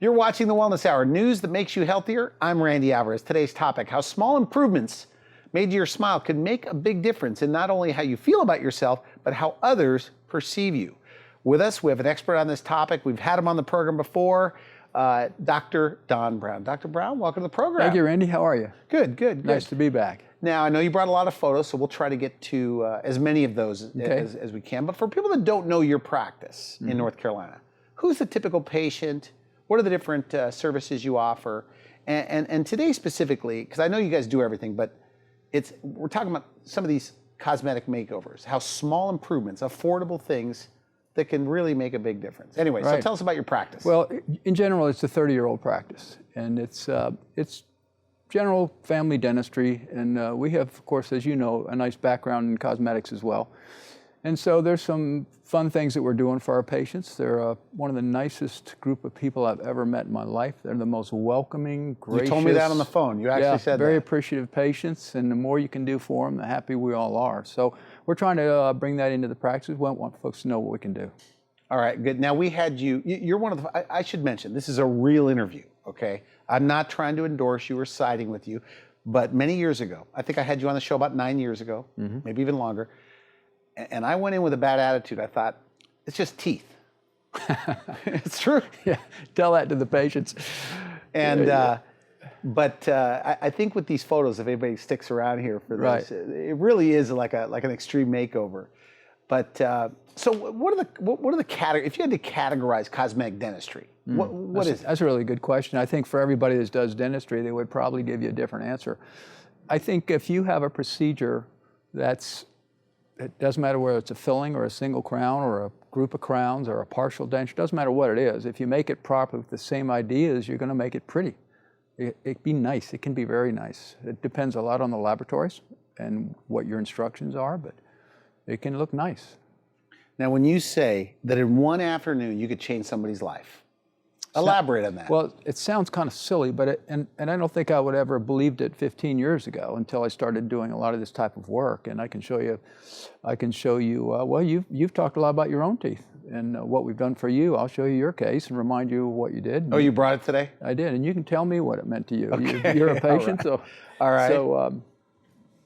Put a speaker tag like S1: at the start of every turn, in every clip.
S1: You're watching the Wellness Hour, news that makes you healthier. I'm Randy Alvarez. Today's topic, how small improvements made to your smile could make a big difference in not only how you feel about yourself, but how others perceive you. With us, we have an expert on this topic. We've had him on the program before, Dr. Don Brown. Dr. Brown, welcome to the program.
S2: Thank you, Randy. How are you?
S1: Good, good, good.
S2: Nice to be back.
S1: Now, I know you brought a lot of photos, so we'll try to get to as many of those as we can. But for people that don't know your practice in North Carolina, who's the typical patient? What are the different services you offer? And today specifically, because I know you guys do everything, but we're talking about some of these cosmetic makeovers, how small improvements, affordable things that can really make a big difference. Anyway, so tell us about your practice.
S2: Well, in general, it's a 30-year-old practice, and it's general family dentistry, and we have, of course, as you know, a nice background in cosmetics as well. And so there's some fun things that we're doing for our patients. They're one of the nicest group of people I've ever met in my life. They're the most welcoming, gracious.
S1: You told me that on the phone. You actually said that.
S2: Very appreciative patients, and the more you can do for them, the happier we all are. So we're trying to bring that into the practice. We want folks to know what we can do.
S1: All right, good. Now we had you, you're one of the, I should mention, this is a real interview, okay? I'm not trying to endorse you or siding with you, but many years ago, I think I had you on the show about 9 years ago, maybe even longer, and I went in with a bad attitude. I thought, it's just teeth. It's true.
S2: Yeah, tell that to the patients.
S1: And, but I think with these photos, if anybody sticks around here for this, it really is like an extreme makeover. But so what are the categories, if you had to categorize cosmetic dentistry, what is it? That's
S2: a really good question. I think for everybody that does dentistry, they would probably give you a different answer. I think if you have a procedure it doesn't matter whether it's a filling or a single crown or a group of crowns or a partial denture, doesn't matter what it is. If you make it properly with the same ideas, you're going to make it pretty. It be nice. It can be very nice. It depends a lot on the laboratories and what your instructions are, but it can look nice.
S1: Now, when you say that in one afternoon you could change somebody's life, elaborate on that.
S2: Well, it sounds kind of silly, but and I don't think I would ever believed it 15 years ago until I started doing a lot of this type of work. And I can show you, well, you've talked a lot about your own teeth and what we've done for you. I'll show you your case and remind you of what you did.
S1: Oh, you brought it today?
S2: I did, and you can tell me what it meant to you.
S1: Okay.
S2: You're a patient,
S1: All right. So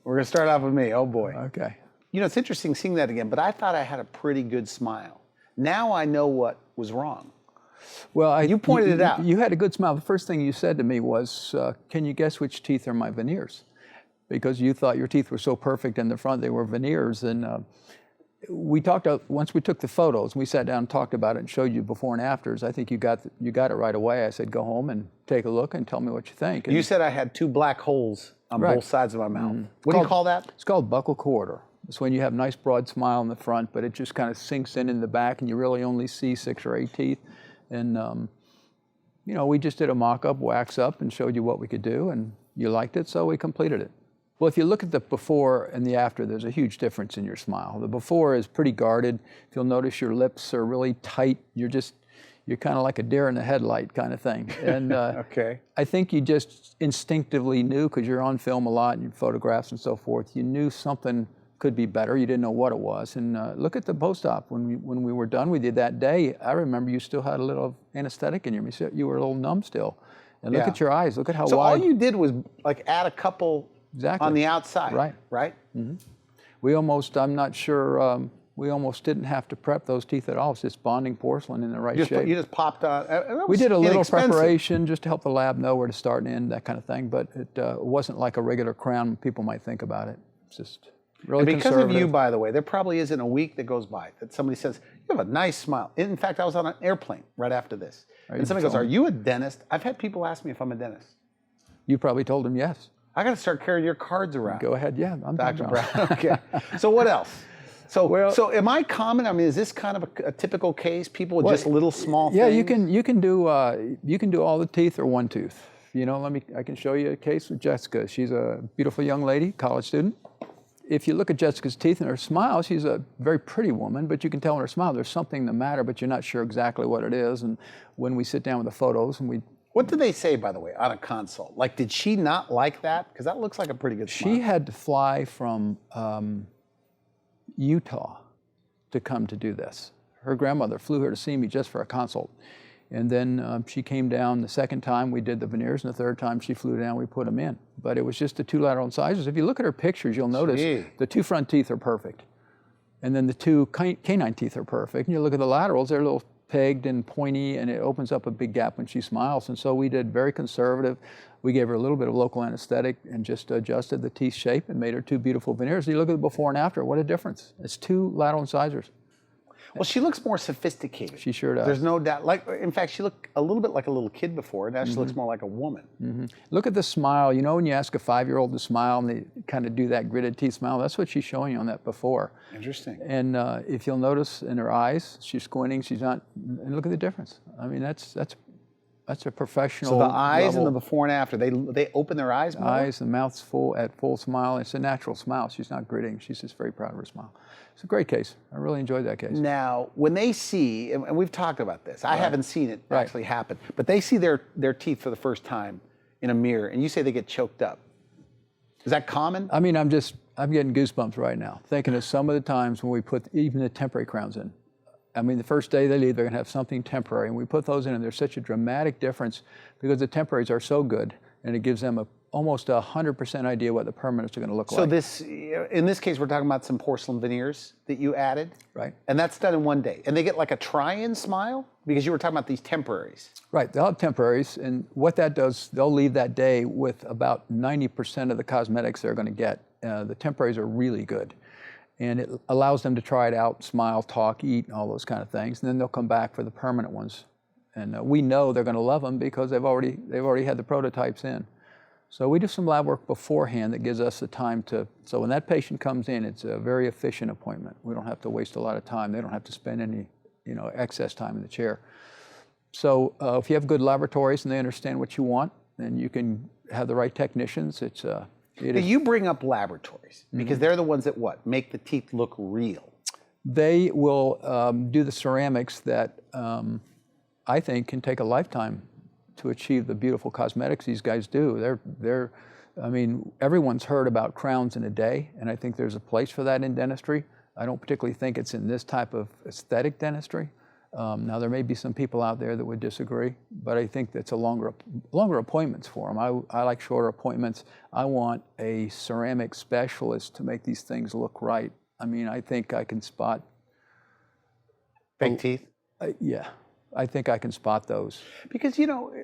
S1: we're gonna start off with me. Oh boy.
S2: Okay.
S1: You know, it's interesting seeing that again, but I thought I had a pretty good smile. Now I know what was wrong.
S2: Well,
S1: you pointed it out.
S2: You had a good smile. The first thing you said to me was, can you guess which teeth are my veneers? Because you thought your teeth were so perfect in the front, they were veneers. And we talked, once we took the photos, we sat down and talked about it and showed you before and afters. I think you got it right away. I said, go home and take a look and tell me what you think. And
S1: you said I had two black holes on both sides of my mouth. What do you call that?
S2: It's called buccal corridor. It's when you have a nice broad smile in the front, but it just kind of sinks in the back and you really only see 6 or 8 teeth. And, you know, we just did a mock-up, wax up, and showed you what we could do, and you liked it, so we completed it. Well, if you look at the before and the after, there's a huge difference in your smile. The before is pretty guarded. If you'll notice, your lips are really tight. You're kind of like a deer in the headlight kind of thing. And
S1: okay.
S2: I think you just instinctively knew, because you're on film a lot and your photographs and so forth, you knew something could be better. You didn't know what it was. And look at the post-op. When we were done with you that day, I remember you still had a little anesthetic in you. You were a little numb still. And look at your eyes. Look at how wide.
S1: So all you did was like add a couple on the outside.
S2: Right.
S1: Right?
S2: Mm-hmm. We almost, I'm not sure, we almost didn't have to prep those teeth at all. It's just bonding porcelain in the right shape.
S1: You just popped on.
S2: We did a little preparation just to help the lab know where to start and end, that kind of thing. But it wasn't like a regular crown people might think about it. It's just really
S1: and because of you, by the way, there probably isn't a week that goes by that somebody says, you have a nice smile. In fact, I was on an airplane right after this. And somebody goes, are you a dentist? I've had people ask me if I'm a dentist.
S2: You probably told them yes.
S1: I got to start carrying your cards around.
S2: Go ahead, yeah. I'm
S1: Dr. Brown. Okay. So what else? So am I common? I mean, is this kind of a typical case? People with just little small things?
S2: Yeah, you can do all the teeth or one tooth. You know, I can show you a case with Jessica. She's a beautiful young lady, college student. If you look at Jessica's teeth and her smile, she's a very pretty woman, but you can tell in her smile there's something the matter, but you're not sure exactly what it is. And when we sit down with the photos and
S1: What did they say, by the way, on a consult? Like, did she not like that? Because that looks like a pretty good smile.
S2: She had to fly from Utah to come to do this. Her grandmother flew her to see me just for a consult. And then she came down the second time, we did the veneers, and the third time she flew down, we put them in. But it was just the 2 lateral incisors. If you look at her pictures, you'll notice the 2 front teeth are perfect. And then the 2 canine teeth are perfect. And you look at the laterals, they're a little pegged and pointy, and it opens up a big gap when she smiles. And so we did very conservative. We gave her a little bit of local anesthetic and just adjusted the teeth shape and made her 2 beautiful veneers. You look at the before and after, what a difference. It's 2 lateral incisors.
S1: Well, she looks more sophisticated.
S2: She sure does.
S1: There's no doubt. Like, in fact, she looked a little bit like a little kid before. Now she looks more like a woman.
S2: Look at the smile. You know when you ask a 5-year-old to smile and they kind of do that gritted teeth smile, that's what she's showing you on that before.
S1: Interesting.
S2: And if you'll notice in her eyes, she's squinting, she's not, and look at the difference. I mean, that's a professional
S1: So the eyes
S2: level.
S1: and the before and after, they open their eyes more?
S2: Eyes, the mouth's full, at full smile. It's a natural smile. She's not gritting. She's just very proud of her smile. It's a great case. I really enjoyed that case.
S1: Now, when they see, and we've talked about this, I haven't seen it actually happen, but they see their teeth for the first time in a mirror, and you say they get choked up. Is that common?
S2: I mean, I'm getting goosebumps right now, thinking of some of the times when we put even the temporary crowns in. I mean, the first day they leave, they're gonna have something temporary, and we put those in, and there's such a dramatic difference because the temporaries are so good, and it gives them almost 100% idea what the permanents are gonna look like.
S1: So in this case, we're talking about some porcelain veneers that you added?
S2: Right.
S1: And that's done in one day. And they get like a try-in smile? Because you were talking about these temporaries.
S2: Right, they'll have temporaries, and what that does, they'll leave that day with about 90% of the cosmetics they're gonna get. The temporaries are really good. And it allows them to try it out, smile, talk, eat, and all those kind of things. And then they'll come back for the permanent ones. And we know they're gonna love them because they've already had the prototypes in. So we do some lab work beforehand that gives us the time so when that patient comes in, it's a very efficient appointment. We don't have to waste a lot of time. They don't have to spend any, excess time in the chair. So if you have good laboratories and they understand what you want, then you can have the right technicians.
S1: You bring up laboratories because they're the ones that make the teeth look real.
S2: They will do the ceramics that I think can take a lifetime to achieve the beautiful cosmetics these guys do. I mean, everyone's heard about crowns in a day, and I think there's a place for that in dentistry. I don't particularly think it's in this type of aesthetic dentistry. Now, there may be some people out there that would disagree, but I think that's a longer appointments for them. I like shorter appointments. I want a ceramic specialist to make these things look right. I mean, I think I can spot
S1: fake teeth?
S2: Yeah, I think I can spot those.
S1: Because,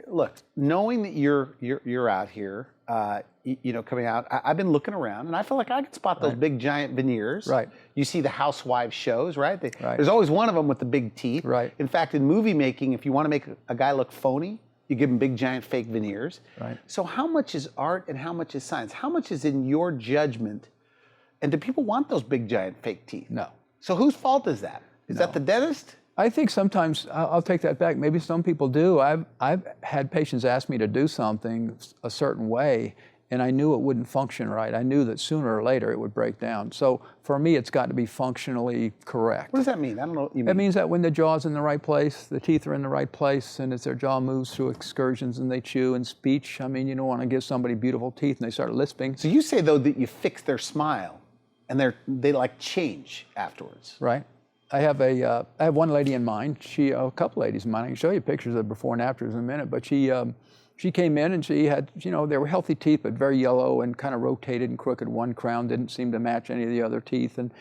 S1: look, knowing that you're out here, coming out, I've been looking around, and I feel like I can spot those big giant veneers.
S2: Right.
S1: You see the housewives shows, right? There's always one of them with the big teeth.
S2: Right.
S1: In fact, in movie making, if you want to make a guy look phony, you give him big giant fake veneers.
S2: Right.
S1: So how much is art and how much is science? How much is in your judgment? And do people want those big giant fake teeth?
S2: No.
S1: So whose fault is that? Is that the dentist?
S2: I think sometimes, I'll take that back, maybe some people do. I've had patients ask me to do something a certain way, and I knew it wouldn't function right. I knew that sooner or later it would break down. So for me, it's got to be functionally correct.
S1: What does that mean? I don't know what you mean.
S2: It means that when the jaw's in the right place, the teeth are in the right place, and as their jaw moves through excursions and they chew and speech, I mean, you don't want to give somebody beautiful teeth and they start lisping.
S1: So you say, though, that you fix their smile, and they like change afterwards.
S2: Right. I have one lady in mind. A couple ladies in mind. I can show you pictures of before and afters in a minute. But she came in and she had, they were healthy teeth, but very yellow and kind of rotated and crooked. One crown didn't seem to match any of the other teeth. And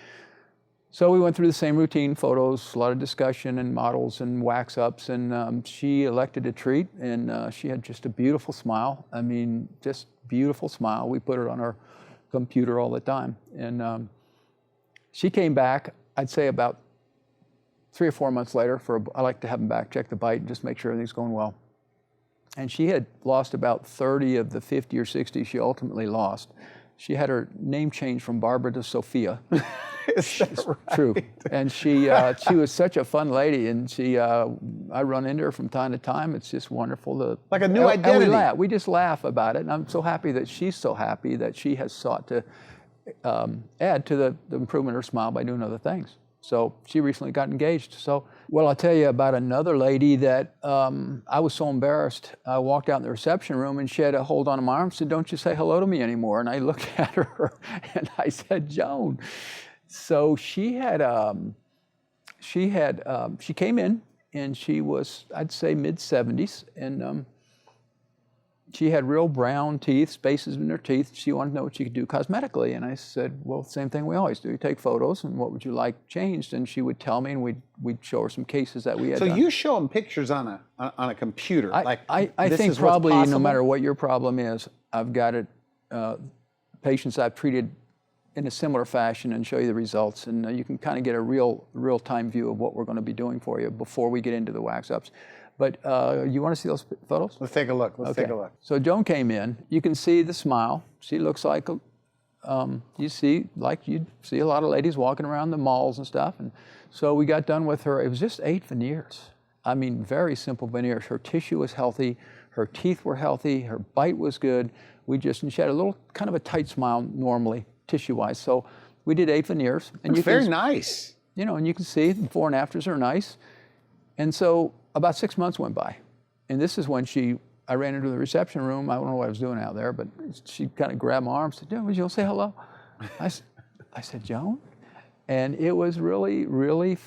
S2: so we went through the same routine, photos, a lot of discussion and models and wax ups. And she elected to treat, and she had just a beautiful smile. I mean, just beautiful smile. We put it on our computer all the time. And she came back, I'd say about 3 or 4 months later. I like to have them back, check the bite, and just make sure everything's going well. And she had lost about 30 of the 50 or 60 she ultimately lost. She had her name changed from Barbara to Sophia.
S1: Is that right?
S2: True. And she was such a fun lady, and I run into her from time to time. It's just wonderful to
S1: like a new identity.
S2: And we laugh. We just laugh about it, and I'm so happy that she's so happy that she has sought to add to the improvement of her smile by doing other things. So she recently got engaged. So, well, I'll tell you about another lady that I was so embarrassed. I walked out in the reception room and she had a hold on my arm and said, "Don't you say hello to me anymore." And I looked at her and I said, "Joan." So she came in and she was, I'd say, mid-70s, and she had real brown teeth, spaces in her teeth. She wanted to know what she could do cosmetically, and I said, well, same thing we always do. You take photos, and what would you like changed? And she would tell me, and we'd show her some cases that we had done.
S1: So you show them pictures on a computer.
S2: I think probably no matter what your problem is, I've got it, patients I've treated in a similar fashion and show you the results, and you can kind of get a real-time view of what we're going to be doing for you before we get into the wax-ups. But you want to see those photos?
S1: Let's take a look. Let's take a look.
S2: So Joan came in. You can see the smile. She looks like you see a lot of ladies walking around the malls and stuff. And so we got done with her. It was just 8 veneers. I mean, very simple veneers. Her tissue was healthy. Her teeth were healthy. Her bite was good. And she had a little kind of a tight smile normally, tissue-wise. So we did 8 veneers. And
S1: it's very nice.
S2: You know, and you can see the before and afters are nice. And so about 6 months went by. And this is when I ran into the reception room. I don't know what I was doing out there, but she kind of grabbed my arm and said, Joan, would you say hello? I said, Joan? And it was really, really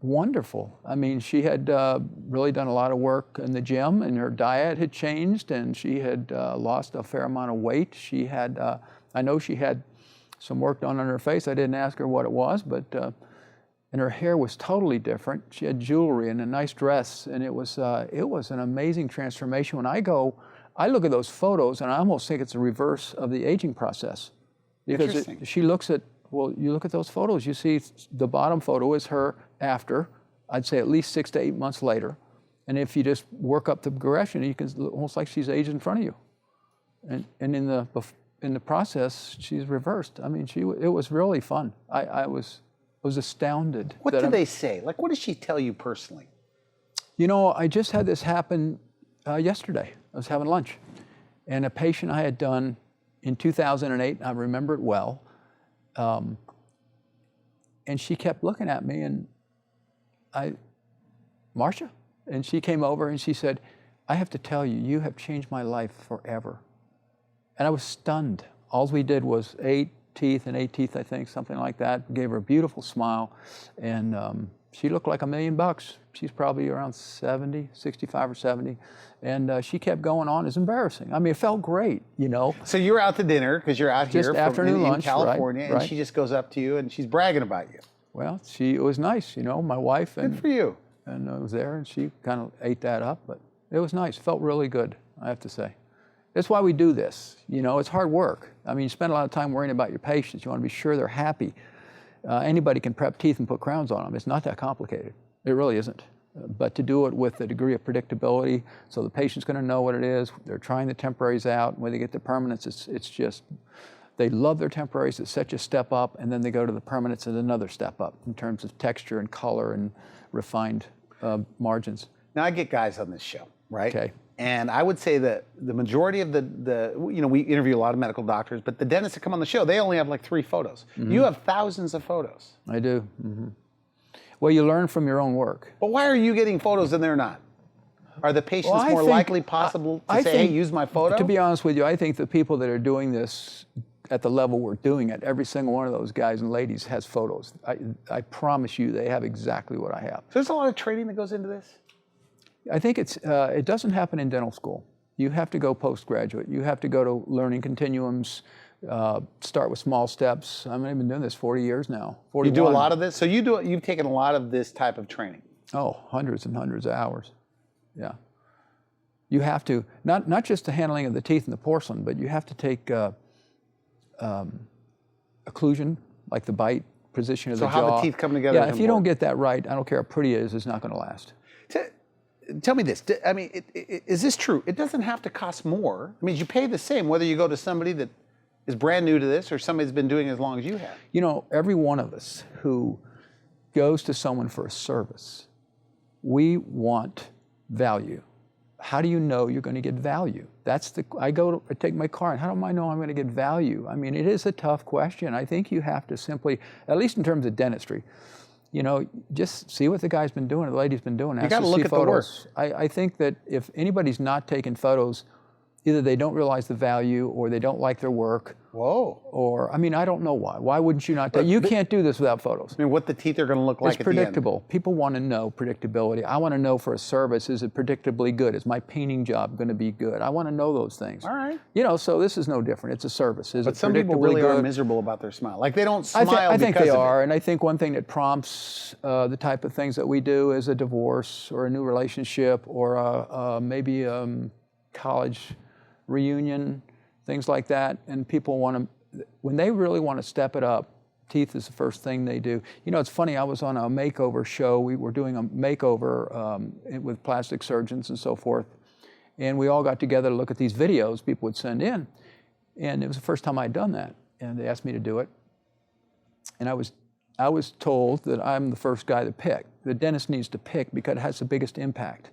S2: wonderful. I mean, she had really done a lot of work in the gym, and her diet had changed, and she had lost a fair amount of weight. She had, I know she had some work done on her face. I didn't ask her what it was, but and her hair was totally different. She had jewelry and a nice dress, and it was an amazing transformation. When I look at those photos, and I almost think it's a reverse of the aging process. Because she looks at, well, you look at those photos, you see the bottom photo is her after, I'd say at least 6 to 8 months later. And if you just work up the progression, you can almost like she's aged in front of you. And in the process, she's reversed. I mean, it was really fun. I was astounded.
S1: What did they say? Like, what did she tell you personally?
S2: You know, I just had this happen yesterday. I was having lunch, and a patient I had done in 2008, I remember it well, and she kept looking at me, and Marcia? And she came over and she said, I have to tell you, you have changed my life forever. And I was stunned. All we did was 8 teeth, I think, something like that. Gave her a beautiful smile, and she looked like $1 million. She's probably around 70, 65 or 70, and she kept going on. It's embarrassing. I mean, it felt great, you know.
S1: So you were out to dinner, because you're out
S2: just
S1: here
S2: afternoon lunch,
S1: in California,
S2: right.
S1: And she just goes up to you and she's bragging about you.
S2: Well, it was nice, you know, my wife. And,
S1: good for you.
S2: And I was there, and she kind of ate that up, but it was nice. Felt really good, I have to say. That's why we do this. You know, it's hard work. I mean, you spend a lot of time worrying about your patients. You want to be sure they're happy. Anybody can prep teeth and put crowns on them. It's not that complicated. It really isn't. But to do it with a degree of predictability, so the patient's going to know what it is. They're trying the temporaries out. When they get the permanents, it's just, they love their temporaries. It's such a step up, and then they go to the permanents at another step up in terms of texture and color and refined margins.
S1: Now, I get guys on this show, right?
S2: Okay.
S1: And I would say that the majority of we interview a lot of medical doctors, but the dentists that come on the show, they only have like 3 photos. Mm-hmm. You have thousands of photos.
S2: I do. Mm-hmm. Well, you learn from your own work.
S1: But why are you getting photos and they're not? Are the patients more likely possible to say, hey, use my photo?
S2: To be honest with you, I think the people that are doing this at the level we're doing it, every single one of those guys and ladies has photos. I promise you they have exactly what I have.
S1: So there's a lot of training that goes into this?
S2: I think it doesn't happen in dental school. You have to go postgraduate. You have to go to learning continuums, start with small steps. I mean, I've been doing this 40 years now. 41.
S1: You do a lot of this? So you've taken a lot of this type of training?
S2: Oh, hundreds and hundreds of hours. Yeah. You have to, not just the handling of the teeth and the porcelain, but you have to take occlusion, like the bite, position of the jaw.
S1: So how the teeth come together.
S2: Yeah, if you don't get that right, I don't care how pretty it is, it's not going to last.
S1: Tell me this. I mean, is this true? It doesn't have to cost more. I mean, you pay the same whether you go to somebody that is brand new to this or somebody that's been doing it as long as you have.
S2: You know, every one of us who goes to someone for a service, we want value. How do you know you're going to get value? I take my car, and how do I know I'm going to get value? I mean, it is a tough question. I think you have to simply, at least in terms of dentistry, you know, just see what the guy's been doing, or the lady's been doing.
S1: You got to look at the work.
S2: I think that if anybody's not taking photos Either they don't realize the value, or they don't like their work.
S1: Whoa.
S2: Or, I mean, I don't know why. Why wouldn't you not? You can't do this without photos.
S1: I mean, what the teeth are going to look like
S2: It's
S1: at the end.
S2: predictable. People want to know predictability. I want to know for a service, is it predictably good? Is my painting job going to be good? I want to know those things.
S1: All right.
S2: You know, so this is no different. It's a service. Is
S1: But
S2: it
S1: some people
S2: predictably
S1: really
S2: good?
S1: are miserable about their smile. Like they don't smile
S2: I think
S1: because
S2: they
S1: of
S2: are,
S1: it.
S2: and I think one thing that prompts the type of things that we do is a divorce or a new relationship or maybe college reunion, things like that. And people want to, when they really want to step it up, teeth is the first thing they do. You know, it's funny, I was on a makeover show. We were doing a makeover with plastic surgeons and so forth. And we all got together to look at these videos people would send in. And it was the first time I'd done that. And they asked me to do it. And I was told that I'm the first guy to pick. The dentist needs to pick because it has the biggest impact.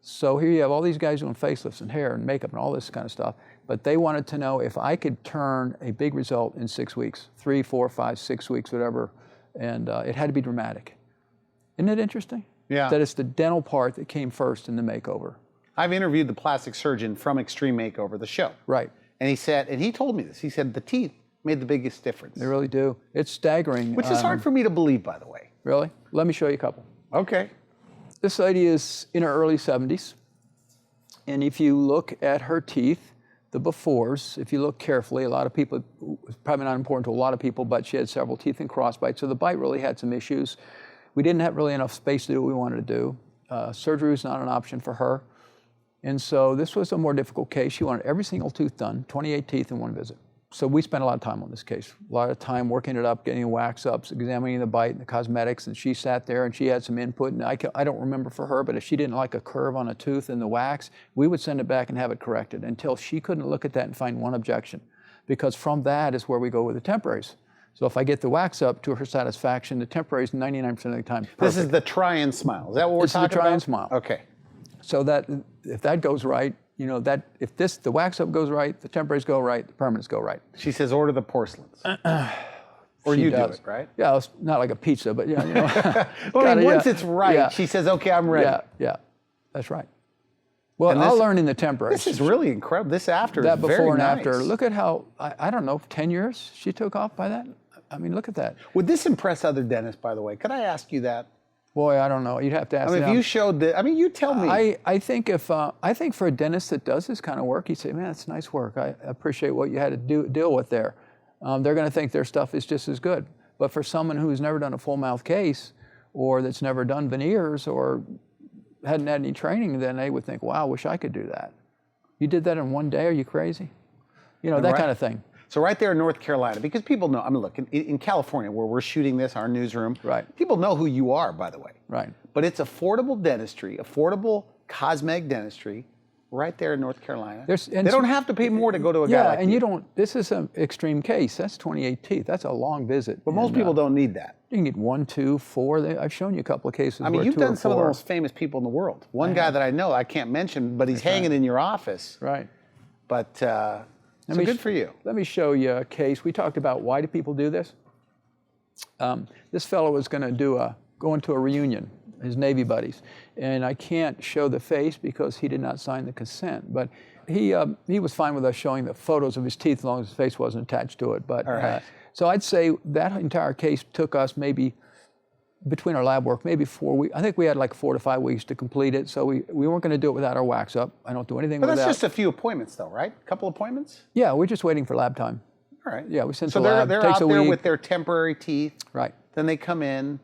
S2: So here you have all these guys doing facelifts and hair and makeup and all this kind of stuff, but they wanted to know if I could turn a big result in 6 weeks, 3, 4, 5, 6 weeks, whatever, and it had to be dramatic. Isn't it interesting?
S1: Yeah.
S2: That it's the dental part that came first in the makeover.
S1: I've interviewed the plastic surgeon from Extreme Makeover, the show.
S2: Right.
S1: And he said, and he told me this, he said the teeth made the biggest difference.
S2: They really do. It's staggering.
S1: Which is hard for me to believe, by the way.
S2: Really? Let me show you a couple.
S1: Okay.
S2: This lady is in her early 70s. And if you look at her teeth, the befores, if you look carefully, a lot of people, it's probably not important to a lot of people, but she had several teeth and crossbites. So the bite really had some issues. We didn't have really enough space to do what we wanted to do. Surgery was not an option for her. And so this was a more difficult case. She wanted every single tooth done, 28 teeth in one visit. So we spent a lot of time on this case, a lot of time working it up, getting wax ups, examining the bite and the cosmetics, and she sat there and she had some input, and I don't remember for her, but if she didn't like a curve on a tooth in the wax, we would send it back and have it corrected until she couldn't look at that and find one objection, because from that is where we go with the temporaries. So if I get the wax up to her satisfaction, the temporaries 99% of the time perfect.
S1: This is the try and smile. Is that what we're talking about?
S2: This is the try and smile.
S1: Okay.
S2: So that if that goes right, you know, that if the wax up goes right, the temporaries go right, the permanents go right.
S1: She says, order the porcelains. Or you do it, right?
S2: Yeah, it's not like a pizza, but yeah, you know.
S1: Well, I mean, once it's right, she says, okay, I'm ready.
S2: Yeah, that's right. Well, I'll learn in the temporaries.
S1: This is really incredible. This after
S2: that
S1: is
S2: before
S1: very
S2: and
S1: nice.
S2: after. Look at how, I don't know, 10 years she took off by that? I mean, look at that.
S1: Would this impress other dentists, by the way? Could I ask you that?
S2: Boy, I don't know. You'd have to ask
S1: I mean,
S2: them.
S1: if you showed the, I mean, you tell me.
S2: I think for a dentist that does this kind of work, he'd say, man, that's nice work. I appreciate what you had to deal with there. They're going to think their stuff is just as good. But for someone who's never done a full mouth case, or that's never done veneers, or hadn't had any training, then they would think, wow, I wish I could do that. You did that in one day? Are you crazy? You know, that kind of thing.
S1: So right there in North Carolina, because people know, I mean, look, in California, where we're shooting this, our newsroom, people know who you are, by the way.
S2: Right.
S1: But it's affordable dentistry, affordable cosmetic dentistry, right there in North Carolina. They don't have to pay more to go to a guy like
S2: and you don't, this is an extreme case. That's 28 teeth. That's a long visit.
S1: But most people don't need that.
S2: You can get 1, 2, 4. I've shown you a couple of cases
S1: I mean, you've done some of the most famous people in the world. One guy that I know, I can't mention, but he's hanging in your office.
S2: Right.
S1: But so good for you.
S2: Let me show you a case. We talked about why do people do this. This fellow was going to go into a reunion, his Navy buddies, and I can't show the face because he did not sign the consent. But he was fine with us showing the photos of his teeth as long as his face wasn't attached to it. But so I'd say that entire case took us maybe, between our lab work, maybe 4 weeks. I think we had like 4 to 5 weeks to complete it. So we weren't going to do it without our wax up. I don't do anything without.
S1: But that's just a few appointments, though, right? A couple appointments.
S2: Yeah, we're just waiting for lab time.
S1: All right.
S2: Yeah, we send
S1: so
S2: to lab.
S1: they're
S2: Takes
S1: out
S2: a
S1: there
S2: week.
S1: with their temporary teeth.
S2: Right.
S1: Then they come in,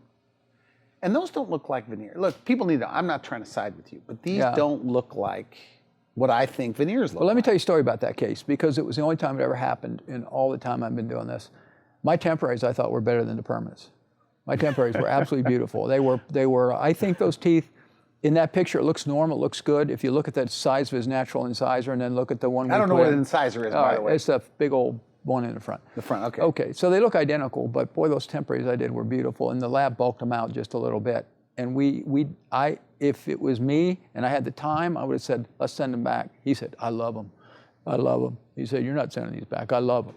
S1: and those don't look like veneer. Look, people need to. I'm not trying to side with you, but these don't look like what I think veneers look.
S2: Well, let me tell you a story about that case, because it was the only time it ever happened in all the time I've been doing this. My temporaries I thought were better than the permanents. My temporaries were absolutely beautiful. They were. I think those teeth, in that picture, it looks normal, it looks good. If you look at the size of his natural incisor and then look at the one we
S1: I don't know what an incisor is, by the way.
S2: It's a big old one in the front.
S1: The front, okay.
S2: Okay, so they look identical, but boy, those temporaries I did were beautiful, and the lab bulked them out just a little bit. And if it was me and I had the time, I would have said, let's send them back. He said, I love them. I love them. He said, you're not sending these back. I love them.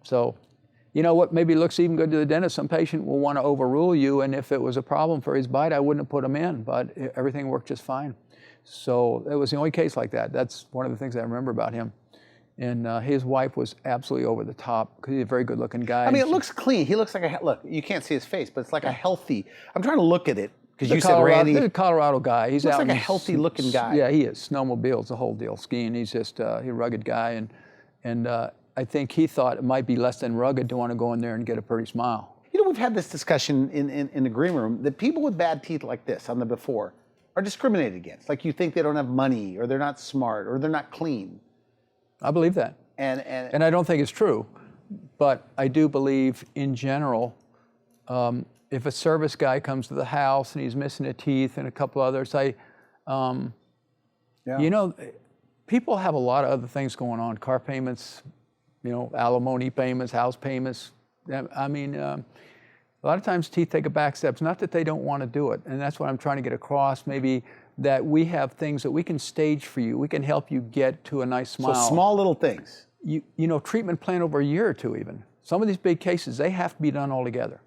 S2: So, you know what maybe looks even good to the dentist? Some patient will want to overrule you, and if it was a problem for his bite, I wouldn't have put him in, but everything worked just fine. So it was the only case like that. That's one of the things I remember about him. And his wife was absolutely over the top because he's a very good-looking guy.
S1: I mean, it looks clean. He looks like look, you can't see his face, but it's like a healthy, I'm trying to look at it because you said Randy.
S2: He's a Colorado guy. He's
S1: looks
S2: out
S1: like a healthy-looking guy.
S2: Yeah, he is. Snowmobiles, the whole deal. Skiing, he's just he's a rugged guy. And I think he thought it might be less than rugged to want to go in there and get a pretty smile.
S1: You know, we've had this discussion in the green room that people with bad teeth like this on the before are discriminated against. Like you think they don't have money or they're not smart or they're not clean.
S2: I believe that. And I don't think it's true, but I do believe in general, if a service guy comes to the house and he's missing a teeth and a couple others, you know, people have a lot of other things going on, car payments, you know, alimony payments, house payments. I mean, a lot of times teeth take a back step. It's not that they don't want to do it, and that's what I'm trying to get across, maybe that we have things that we can stage for you. We can help you get to a nice smile.
S1: So small little things.
S2: You know, treatment plan over a year or two even. Some of these big cases, they have to be done all together.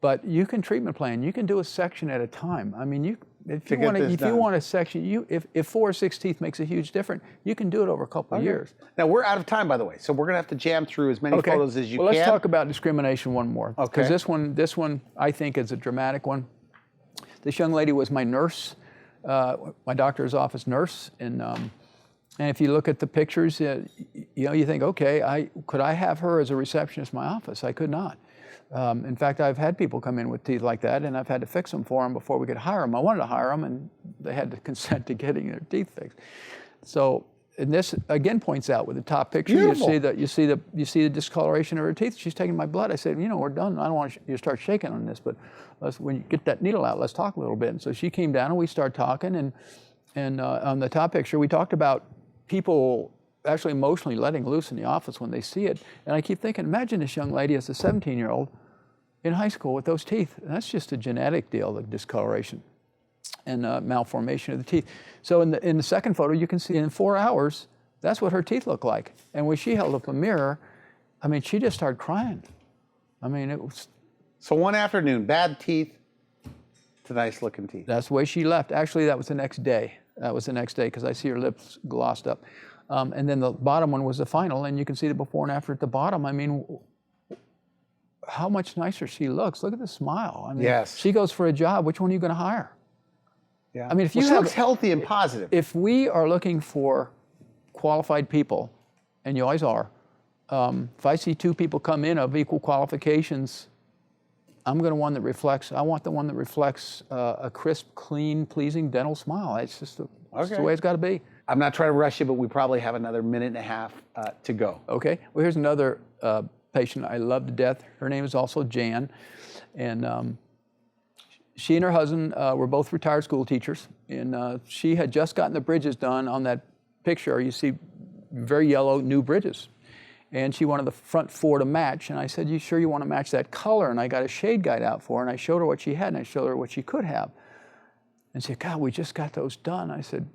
S2: But you can treatment plan. You can do a section at a time. I mean, if you want a section, if 4 or 6 teeth makes a huge difference, you can do it over a couple of years.
S1: Now, we're out of time, by the way, so we're going to have to jam through as many photos as you can.
S2: Well, let's talk about discrimination one more.
S1: Okay.
S2: Because this one, I think, is a dramatic one. This young lady was my nurse, my doctor's office nurse, and if you look at the pictures, you know, you think, okay, could I have her as a receptionist in my office? I could not. In fact, I've had people come in with teeth like that, and I've had to fix them for them before we could hire them. I wanted to hire them, and they had to consent to getting their teeth fixed. So, and this again points out with the top picture, you see the discoloration of her teeth. She's taking my blood. I said, you know, we're done. I don't want you to start shaking on this, but when you get that needle out, let's talk a little bit. And so she came down, and we started talking, and on the top picture, we talked about people actually emotionally letting loose in the office when they see it. And I keep thinking, imagine this young lady as a 17-year-old in high school with those teeth. And that's just a genetic deal, the discoloration and malformation of the teeth. So in the second photo, you can see in 4 hours, that's what her teeth look like. And when she held up a mirror, I mean, she just started crying. I mean, it was...
S1: So one afternoon, bad teeth to nice looking teeth.
S2: That's the way she left. Actually, that was the next day. That was the next day because I see her lips glossed up. And then the bottom one was the final, and you can see the before and after at the bottom. I mean, how much nicer she looks. Look at the smile. I mean,
S1: yes.
S2: She goes for a job. Which one are you going to hire?
S1: Yeah.
S2: I mean, if
S1: she looks healthy and positive.
S2: If we are looking for qualified people, and you always are, if I see 2 people come in of equal qualifications, I'm going to want the one that reflects a crisp, clean, pleasing dental smile. It's just the way it's got to be.
S1: I'm not trying to rush you, but we probably have another minute and a half to go.
S2: Okay. Well, here's another patient I love to death. Her name is also Jan. And she and her husband were both retired school teachers. And she had just gotten the bridges done on that picture. You see very yellow, new bridges. And she wanted the front 4 to match. And I said, you sure you want to match that color? And I got a shade guide out for her, and I showed her what she had, and I showed her what she could have. And she said, God, we just got those done. I said,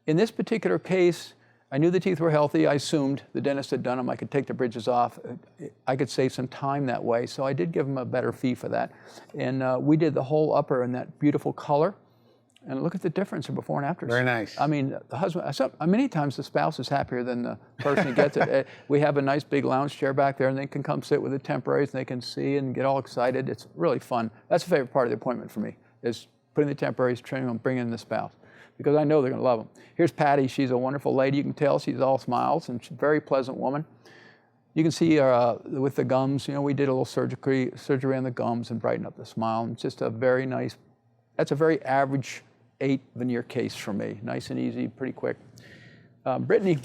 S2: in this particular case, I knew the teeth were healthy. I assumed the dentist had done them. I could take the bridges off. I could save some time that way. So I did give them a better fee for that. And we did the whole upper in that beautiful color. And look at the difference in before and after.
S1: Very nice.
S2: I mean, the husband, many times the spouse is happier than the person who gets it. We have a nice big lounge chair back there, and they can come sit with the temporaries, and they can see and get all excited. It's really fun. That's the favorite part of the appointment for me, is putting the temporaries, trimming them, bringing in the spouse, because I know they're going to love them. Here's Patty. She's a wonderful lady. You can tell she's all smiles, and she's a very pleasant woman. You can see with the gums, you know, we did a little surgery on the gums and brighten up the smile. And it's just a very nice, that's a very average 8 veneer case for me. Nice and easy, pretty quick. Brittany,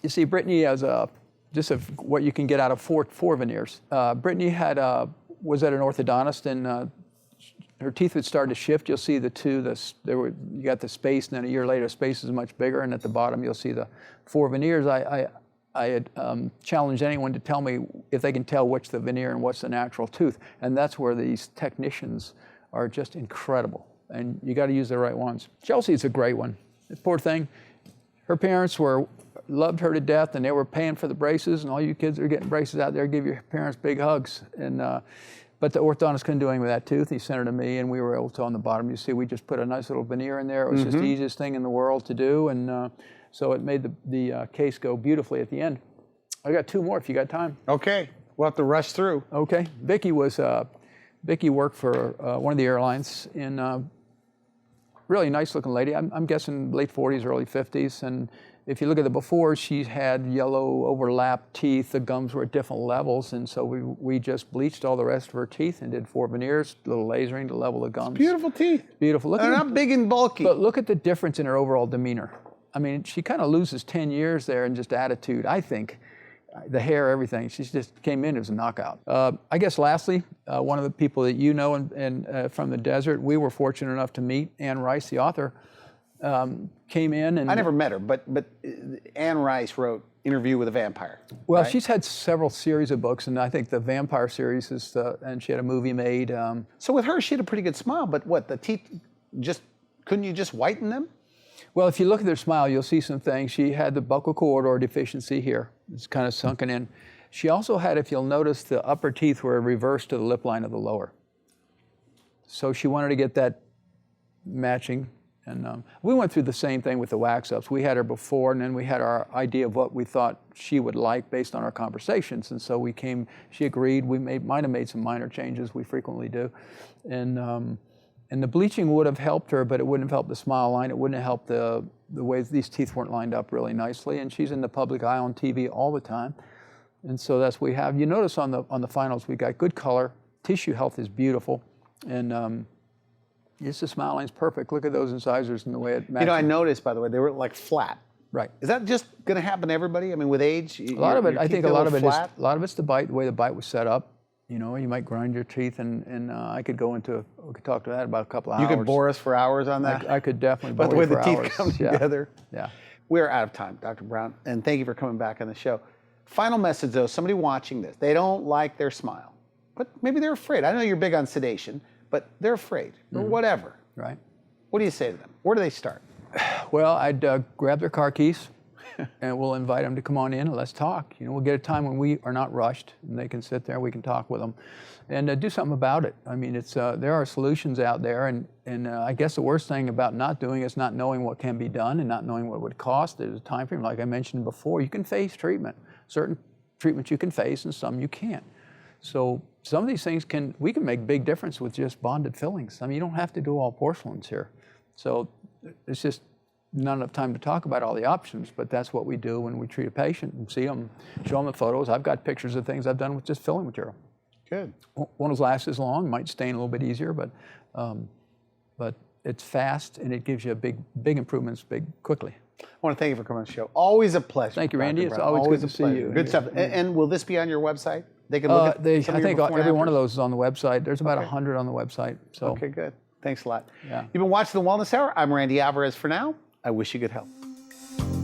S2: you see Brittany as what you can get out of four veneers. Brittany was at an orthodontist, and her teeth had started to shift. You'll see the 2, you got the space, and then a year later, space is much bigger, and at the bottom, you'll see the 4 veneers. I had challenged anyone to tell me if they can tell which the veneer and what's the natural tooth, and that's where these technicians are just incredible. And you got to use the right ones. Chelsea's a great one. Poor thing. Her parents loved her to death, and they were paying for the braces, and all you kids that are getting braces out there, give your parents big hugs. And But the orthodontist couldn't do anything with that tooth. He sent it to me, and we were able to, on the bottom, you see, we just put a nice little veneer in there. It was just the easiest thing in the world to do, and so it made the case go beautifully at the end. I got 2 more if you got time.
S1: Okay, we'll have to rush through.
S2: Okay. Vicky worked for one of the airlines, and really nice looking lady. I'm guessing late 40s, early 50s, and if you look at the before, she had yellow overlapped teeth. The gums were at different levels, and so we just bleached all the rest of her teeth and did 4 veneers, a little lasering to level the gums.
S1: Beautiful teeth.
S2: Beautiful.
S1: They're not big and bulky.
S2: But look at the difference in her overall demeanor. I mean, she kind of loses 10 years there in just attitude, I think. The hair, everything. She just came in, it was a knockout. I guess lastly, one of the people that you know and from the desert, we were fortunate enough to meet Anne Rice, the author, came in and...
S1: I never met her, but Anne Rice wrote Interview with a Vampire.
S2: Well,
S1: right?
S2: She's had several series of books, and I think the Vampire series is and she had a movie made.
S1: So with her, she had a pretty good smile, but what, the teeth couldn't you just whiten them?
S2: Well, if you look at her smile, you'll see some things. She had the buccal corridor deficiency here. It's kind of sunken in. She also had, if you'll notice, the upper teeth were reversed to the lip line of the lower. So she wanted to get that matching. And we went through the same thing with the wax-ups. We had her before, and then we had our idea of what we thought she would like based on our conversations. And so she agreed. We might have made some minor changes. We frequently do. And the bleaching would have helped her, but it wouldn't have helped the smile line. It wouldn't have helped the way these teeth weren't lined up really nicely. And she's in the public eye on TV all the time. And so that's what we have. You notice on the finals, we got good color. Tissue health is beautiful. And just the smile line's perfect. Look at those incisors and the way it matches.
S1: You know, I noticed, by the way, they were like flat.
S2: Right.
S1: Is that just going to happen to everybody? I mean, with age?
S2: A lot of it, I think a lot of it's the bite, the way the bite was set up. You know, you might grind your teeth, and we could talk to that about a couple of hours.
S1: You could bore us for hours on that?
S2: I could definitely bore you for hours.
S1: But the way the teeth come together.
S2: Yeah.
S1: We're out of time, Dr. Brown, and thank you for coming back on the show. Final message, though, somebody watching this, they don't like their smile, but maybe they're afraid. I know you're big on sedation, but they're afraid, or whatever.
S2: Right.
S1: What do you say to them? Where do they start?
S2: Well, I'd grab their car keys, and we'll invite them to come on in and let's talk. You know, we'll get a time when we are not rushed, and they can sit there, we can talk with them, and do something about it. I mean, there are solutions out there, and I guess the worst thing about not doing is not knowing what can be done and not knowing what it would cost. There's a time frame, like I mentioned before. You can face treatment. Certain treatments you can face, and some you can't. So some of these things we can make big difference with just bonded fillings. I mean, you don't have to do all porcelains here. So it's just not enough time to talk about all the options, but that's what we do when we treat a patient and see them, show them the photos. I've got pictures of things I've done with just filling material.
S1: Good.
S2: Won't last as long, might stain a little bit easier, but it's fast and it gives you big improvements quickly.
S1: I want to thank you for coming on the show. Always a pleasure.
S2: Thank you, Randy.
S1: Dr.
S2: It's
S1: Brown.
S2: always good to see you.
S1: Good stuff. And will this be on your website? They can look at some
S2: I
S1: of your
S2: think
S1: before
S2: every
S1: and
S2: one of
S1: afters?
S2: those is on the website. There's about 100 on the website. So.
S1: Okay, good. Thanks a lot.
S2: Yeah.
S1: You've been watching The Wellness Hour. I'm Randy Alvarez for now. I wish you good health.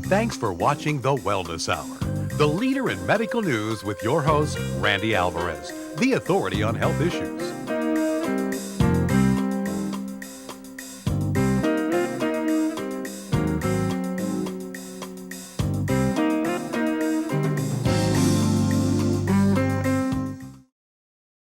S3: Thanks for watching The Wellness Hour, the leader in medical news with your host, Randy Alvarez, the authority on health issues.